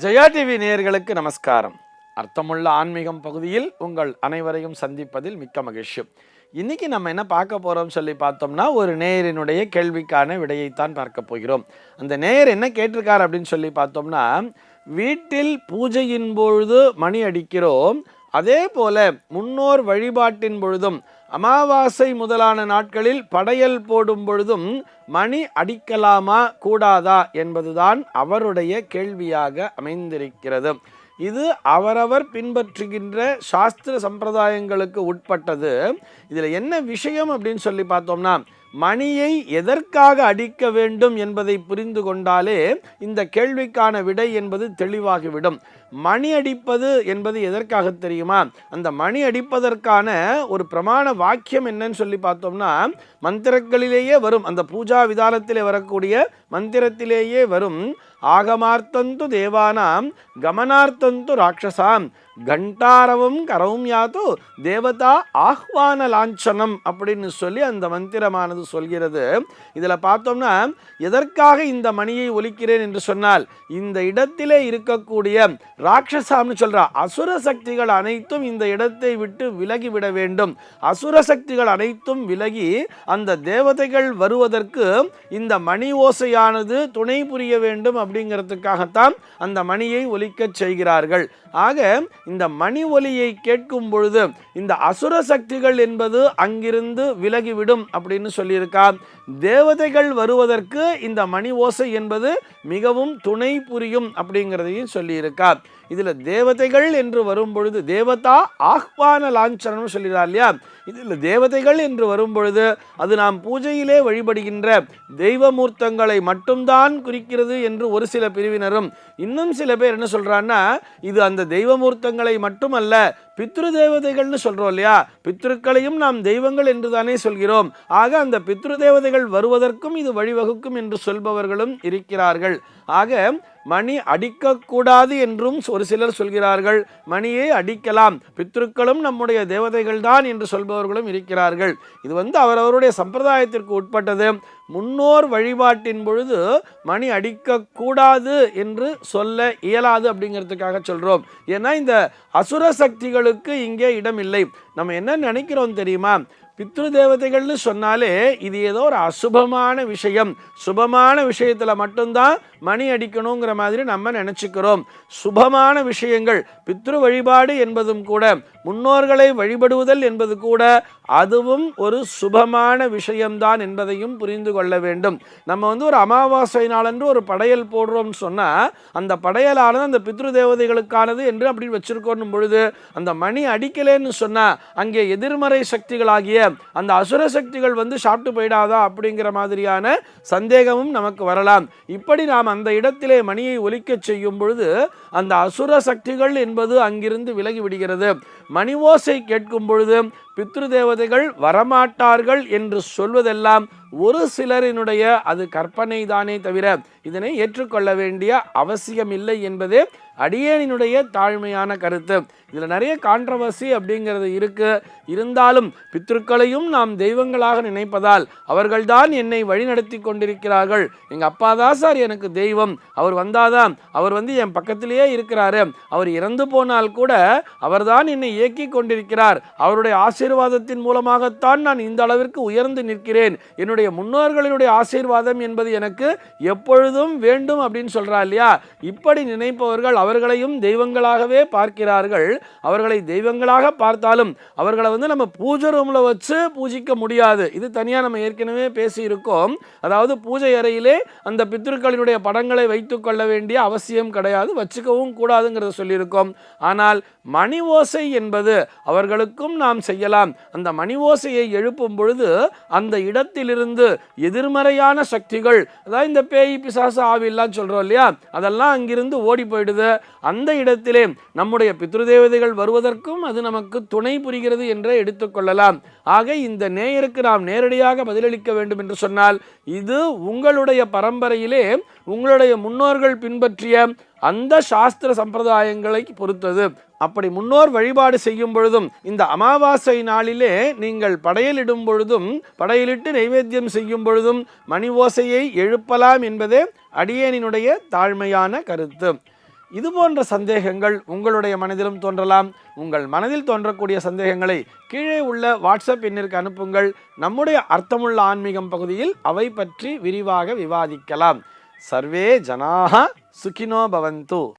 Jaya TV நேயர்களுக்கு நமஸ்காரம். அர்த்தமுள்ள ஆன்மீகம் பகுதியில் உங்கள் அனைவரையும் சந்திப்பதில் மிக்க மகிழ்ச்சி. இன்னைக்கு நம்ம என்ன பார்க்க போறோம் சொல்லி பார்த்தோம்னா, ஒரு நேயரினுடைய கேள்விக்கான விடையைத்தான் பார்க்க போகிறோம். அந்த நேயர் என்ன கேட்டிருக்கார் அப்படின்னு சொல்லி பார்த்தோம்னா, வீட்டில் பூஜையின் பொழுது மணி அடிக்கிறோம், அதே போல முன்னோர் வழிபாட்டின் பொழுதும் அமாவாசை முதலான நாட்களில் படையல் போடும் பொழுதும் மணி அடிக்கலாமா கூடாதா என்பதுதான் அவருடைய கேள்வியாக அமைந்திருக்கிறது. இது அவரவர் பின்பற்றுகின்ற சாஸ்திர சம்பிரதாயங்களுக்கு உட்பட்டது. இதில் என்ன விஷயம் அப்படின்னு சொல்லி பார்த்தோம்னா, மணியை எதற்காக அடிக்க வேண்டும் என்பதை புரிந்து கொண்டாலே இந்த கேள்விக்கான விடை என்பது தெளிவாகிவிடும். மணி அடிப்பது என்பது எதற்காக தெரியுமா? அந்த மணி அடிப்பதற்கான ஒரு பிரமாண வாக்கியம் என்னன்னு சொல்லி பார்த்தோம்னா, மந்திரங்களிலேயே வரும், அந்த பூஜா விதானத்திலே வரக்கூடிய மந்திரத்திலேயே வரும். ஆகமார்த்தந்து தேவானாம் கமனார்த்தந்து ராட்சசாம் கண்டாரவம் கரவும் யாத்து தேவதா ஆஹ்வான லாஞ்சனம் அப்படின்னு சொல்லி அந்த மந்திரமானது சொல்கிறது. இதில் பார்த்தோம்னா, எதற்காக இந்த மணியை ஒலிக்கிறேன் என்று சொன்னால், இந்த இடத்திலே இருக்கக்கூடிய ராட்சசாம்னு சொல்றா அசுர சக்திகள் அனைத்தும் இந்த இடத்தை விட்டு விலகிவிட வேண்டும். அசுர சக்திகள் அனைத்தும் விலகி அந்த தேவதைகள் வருவதற்கு இந்த மணி ஓசையானது துணை புரிய வேண்டும் அப்படிங்கிறதுக்காகத்தான் அந்த மணியை ஒலிக்கச் செய்கிறார்கள். ஆக இந்த மணி ஒலியை கேட்கும் பொழுது இந்த அசுர சக்திகள் என்பது அங்கிருந்து விலகிவிடும் அப்படின்னு சொல்லியிருக்கா. தேவதைகள் வருவதற்கு இந்த மணி ஓசை என்பது மிகவும் துணை புரியும் அப்படிங்கிறதையும் சொல்லியிருக்கா. இதுல தேவதைகள் என்று வரும் பொழுது தேவதா ஆஹ்வான லாஞ்சனம் சொல்லிடுறார் இல்லையா? இதில் தேவதைகள் என்று வரும் பொழுது அது நாம் பூஜையிலே வழிபடுகின்ற தெய்வமூர்த்தங்களை மட்டும்தான் குறிக்கிறது என்று ஒரு சில பிரிவினரும், இன்னும் சில பேர் என்ன சொல்றான்னா, இது அந்த தெய்வமூர்த்தங்களை மட்டுமல்ல, பித்ரு தேவதைகள்னு சொல்றோம் இல்லையா? பித்ருக்களையும் நாம் தெய்வங்கள் என்று தானே சொல்கிறோம். ஆக அந்த பித்ரு தேவதைகள் வருவதற்கும் இது வழிவகுக்கும் என்று சொல்பவர்களும் இருக்கிறார்கள். ஆக மணி அடிக்கக்கூடாது என்றும் ஒரு சிலர் சொல்கிறார்கள். மணியை அடிக்கலாம், பித்ருக்களும் நம்முடைய தேவதைகள் தான் என்று சொல்பவர்களும் இருக்கிறார்கள். இது அவரவருடைய சம்பிரதாயத்திற்கு உட்பட்டது. முன்னோர் வழிபாட்டின் பொழுது மணி அடிக்கக்கூடாது என்று சொல்ல இயலாது அப்படிங்கிறதுக்காக சொல்றோம். ஏன்னா இந்த அசுர சக்திகளுக்கு இங்கே இடம் இல்லை. நம்ம என்ன நினைக்கிறோம் தெரியுமா? பித்ரு தேவதைகள்னு சொன்னாலே இது ஏதோ ஒரு அசுபமான விஷயம், சுபமான விஷயத்துல மட்டும்தான் மணி அடிக்கணுங்கிற மாதிரி நம்ம நினைச்சுக்கிறோம். சுபமான விஷயங்கள், பித்ரு வழிபாடு என்பதும் கூட, முன்னோர்களை வழிபடுவதல் என்பது கூட, அதுவும் ஒரு சுபமான விஷயம்தான் என்பதையும் புரிந்து கொள்ள வேண்டும். நம்ம ஒரு அமாவாசை நாளன்று ஒரு படையல் போடுறோம்னு சொன்னா, அந்த படையலானது அந்த பித்ரு தேவதைகளுக்கானது என்று அப்படி வச்சிருக்கோம் பொழுது, அந்த மணி அடிக்கலேன்னு சொன்னா அங்கே எதிர்மறை சக்திகளாகிய அந்த அசுர சக்திகள் சாப்பிட்டு போயிடாதா அப்படிங்கிற மாதிரியான சந்தேகமும் நமக்கு வரலாம். இப்படி நாம் அந்த இடத்திலே மணியை ஒலிக்க செய்யும் பொழுது அந்த அசுர சக்திகள் என்பது அங்கிருந்து விலகி விடுகிறது. மணி ஓசை கேட்கும் பொழுது பித்ரு தேவதைகள் வரமாட்டார்கள் என்று சொல்வதெல்லாம் ஒரு சிலரினுடைய அது கற்பனை தானே தவிர இதனை ஏற்றுக்கொள்ள வேண்டிய அவசியம் இல்லை என்பதே அடியேனினுடைய தாழ்மையான கருத்து. இதில் நிறைய கான்ட்ரவர்சி அப்படிங்கிறது இருக்கு. இருந்தாலும் பித்ருக்களையும் நாம் தெய்வங்களாக நினைப்பதால் அவர்கள்தான் என்னை வழிநடத்தி கொண்டிருக்கிறார்கள். எங்கள் அப்பா தான் சார் எனக்கு தெய்வம், அவர் வந்தாதான், அவர் என் பக்கத்திலேயே இருக்கிறாரு, அவர் இறந்து போனால் கூட அவர்தான் என்னை இயக்கி கொண்டிருக்கிறார், அவருடைய ஆசீர்வாதத்தின் மூலமாகத்தான் நான் இந்த அளவிற்கு உயர்ந்து நிற்கிறேன், என்னுடைய முன்னோர்களினுடைய ஆசீர்வாதம் என்பது எனக்கு எப்பொழுதும் வேண்டும் அப்படின்னு சொல்றா இல்லையா? இப்படி நினைப்பவர்கள் அவர்களையும் தெய்வங்களாகவே பார்க்கிறார்கள். அவர்களை தெய்வங்களாக பார்த்தாலும் அவர்களை நம்ம பூஜை ரூம்ல வச்சு பூஜிக்க முடியாது. இது தனியா நம்ம ஏற்கனவே பேசி இருக்கோம். அதாவது பூஜை அறையிலே அந்த பித்ருக்களினுடைய படங்களை வைத்துக் கொள்ள வேண்டிய அவசியம் கிடையாது, வச்சுக்கவும் கூடாதுங்கிறத சொல்லியிருக்கோம். ஆனால் மணி ஓசை என்பது அவர்களுக்கும் நாம் செய்யலாம். அந்த மணி ஓசையை எழுப்பும் பொழுது அந்த இடத்திலிருந்து எதிர்மறையான சக்திகள், அதாவது இந்த பேய் பிசாசு ஆவில்லாம் சொல்றோம் இல்லையா, அதெல்லாம் அங்கிருந்து ஓடி போயிடுது. அந்த இடத்திலே நம்முடைய பித்ருதேவதைகள் வருவதற்கும் அது நமக்கு துணை புரிகிறது என்றே எடுத்துக்கொள்ளலாம். ஆக இந்த நேயருக்கு நாம் நேரடியாக பதிலளிக்க வேண்டும் என்று சொன்னால், இது உங்களுடைய பரம்பரையிலே உங்களுடைய முன்னோர்கள் பின்பற்றிய அந்த சாஸ்திர சம்பிரதாயங்களை பொறுத்தது. அப்படி முன்னோர் வழிபாடு செய்யும் பொழுதும் இந்த அமாவாசை நாளிலே நீங்கள் படையலிடும் பொழுதும் படையலிட்டு நைவேத்தியம் செய்யும் பொழுதும் மணி ஓசையை எழுப்பலாம் என்பதே அடியேனினுடைய தாழ்மையான கருத்து. இது போன்ற சந்தேகங்கள் உங்களுடைய மனதிலும் தோன்றலாம். உங்கள் மனதில் தோன்றக்கூடிய சந்தேகங்களை கீழே உள்ள வாட்ஸ்அப் எண்ணிற்கு அனுப்புங்கள். நம்முடைய அர்த்தமுள்ள ஆன்மீகம் பகுதியில் அவை பற்றி விரிவாக விவாதிக்கலாம். சர்வே ஜனாஹ சுகினோ பவந்து.